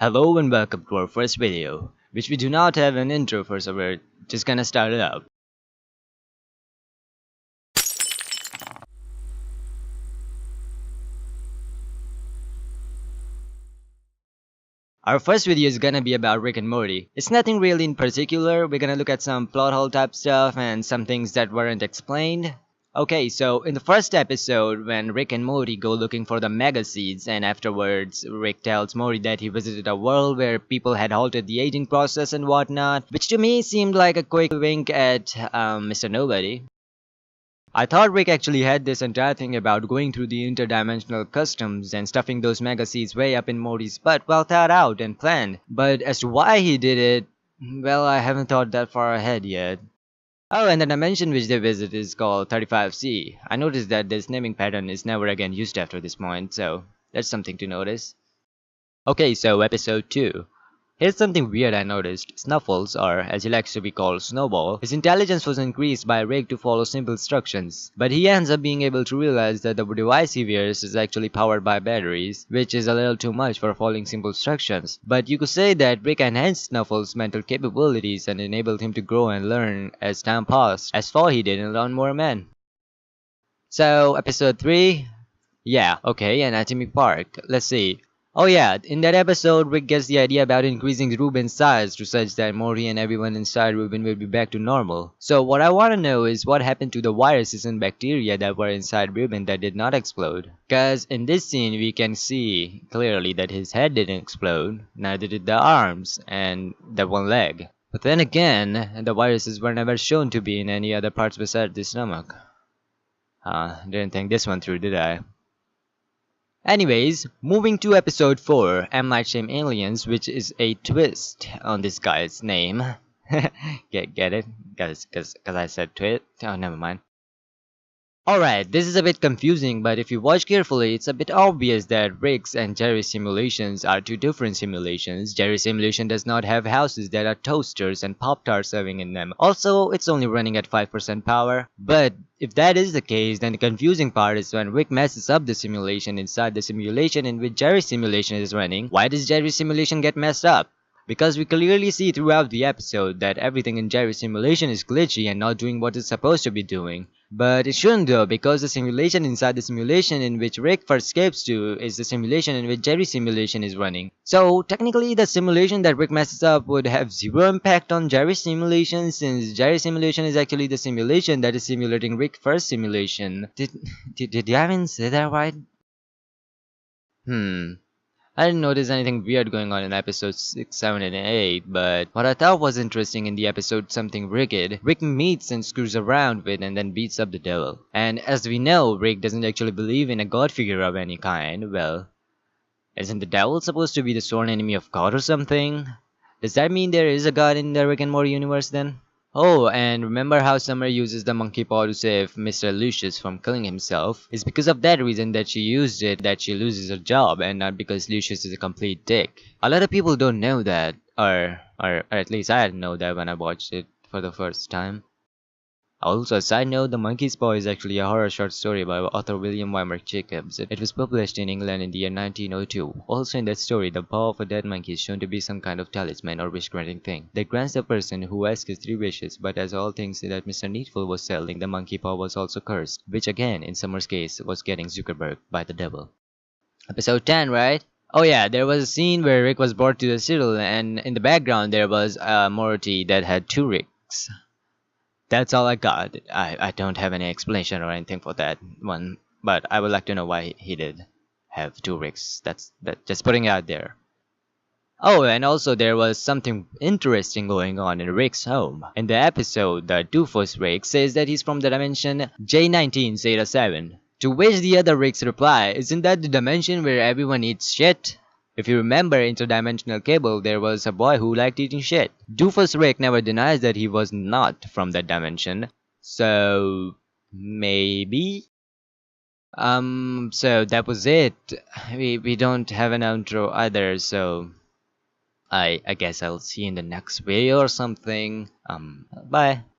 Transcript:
Hello and welcome to our first video, which we do not have an intro for, so we're just gonna start it up. Our first video is gonna be about Rick and Morty. It's nothing really in particular, we're gonna look at some plot hole type stuff and some things that weren't explained. Okay, so in the first episode, when Rick and Morty go looking for the mega seeds, and afterwards Rick tells Morty that he visited a world where people had halted the aging process and whatnot, which to me seemed like a quick wink at Mr. Nobody. I thought Rick actually had this entire thing about going through the interdimensional customs and stuffing those mega seeds way up in Morty's butt well thought out and planned, but as to why he did it, well, I haven't thought that far ahead yet. Oh, and the dimension which they visit is called 35C. I noticed that this naming pattern is never again used after this point, so that's something to notice. Okay, so episode 2. Here's something weird I noticed. Snuffles, or as he likes to be called Snowball, his intelligence was increased by Rick to follow simple instructions, but he ends up being able to realize that the device he wears is actually powered by batteries, which is a little too much for following simple instructions. But you could say that Rick enhanced Snuffles' mental capabilities and enabled him to grow and learn as time passed, as far he did in Lawnmower Man. So, episode 3? Yeah, okay, Anatomy Park. Let's see. Oh yeah, in that episode, Rick gets the idea about increasing Ruben's size to such that Morty and everyone inside Ruben will be back to normal. So what I want to know is what happened to the viruses and bacteria that were inside Ruben that did not explode. Cause in this scene we can see clearly that his head didn't explode, neither did the arms and the one leg. But then again, the viruses were never shown to be in any other parts besides the stomach. Didn't think this one through, did I? Anyways, moving to episode 4, M. Night Shyamalan Aliens, which is a twist on this guy's name. get it? Cause I said twist? Oh, never mind. Alright, this is a bit confusing, but if you watch carefully, it's a bit obvious that Rick's and Jerry's simulations are two different simulations. Jerry's simulation does not have houses that are toasters and Pop-Tarts serving in them. Also, it's only running at 5% power. But if that is the case, then the confusing part is when Rick messes up the simulation inside the simulation in which Jerry's simulation is running. Why does Jerry's simulation get messed up? Because we clearly see throughout the episode that everything in Jerry's simulation is glitchy and not doing what it's supposed to be doing. But it shouldn't though, because the simulation inside the simulation in which Rick first escapes to is the simulation in which Jerry's simulation is running. So technically the simulation that Rick messes up would have zero impact on Jerry's simulation, since Jerry's simulation is actually the simulation that is simulating Rick's first simulation. Did I even say that right? I didn't notice anything weird going on in episodes 6, 7, and 8, but what I thought was interesting in the episode Something Wicked, Rick meets and screws around with and then beats up the devil. And as we know, Rick doesn't actually believe in a god figure of any kind. Well, isn't the devil supposed to be the sworn enemy of God or something? Does that mean there is a god in the Rick and Morty universe then? Oh, and remember how Summer uses the monkey paw to save Mr. Lucius from killing himself? It's because of that reason that she used it that she loses her job, and not because Lucius is a complete dick. A lot of people don't know that, or at least I didn't know that when I watched it for the first time. Also, a side note, The Monkey's Paw is actually a horror short story by author William Wymer Jacobs. It was published in England in the year 1902. Also in that story, the paw of a dead monkey is shown to be some kind of talisman or wish-granting thing that grants the person who asks 3 wishes, but as all things that Mr. Needful was selling, the monkey paw was also cursed, which again, in Summer's case, was getting Zuckerberg by the devil. Episode 10, right? Oh yeah, there was a scene where Rick was brought to the citadel, and in the background there was a Morty that had 2 Ricks. That's all I got. I don't have any explanation or anything for that one, but I would like to know why he did have 2 Ricks. That's just putting it out there. Oh, and also there was something interesting going on in Rick's home. In the episode, the doofus Rick says that he's from the dimension J19 Zeta 7. To which the other Ricks reply, isn't that the dimension where everyone eats shit? If you remember Interdimensional Cable, there was a boy who liked eating shit. Doofus Rick never denies that he was not from that dimension. So, maybe? So that was it. We don't have an outro either, so I guess I'll see you in the next video or something. Bye.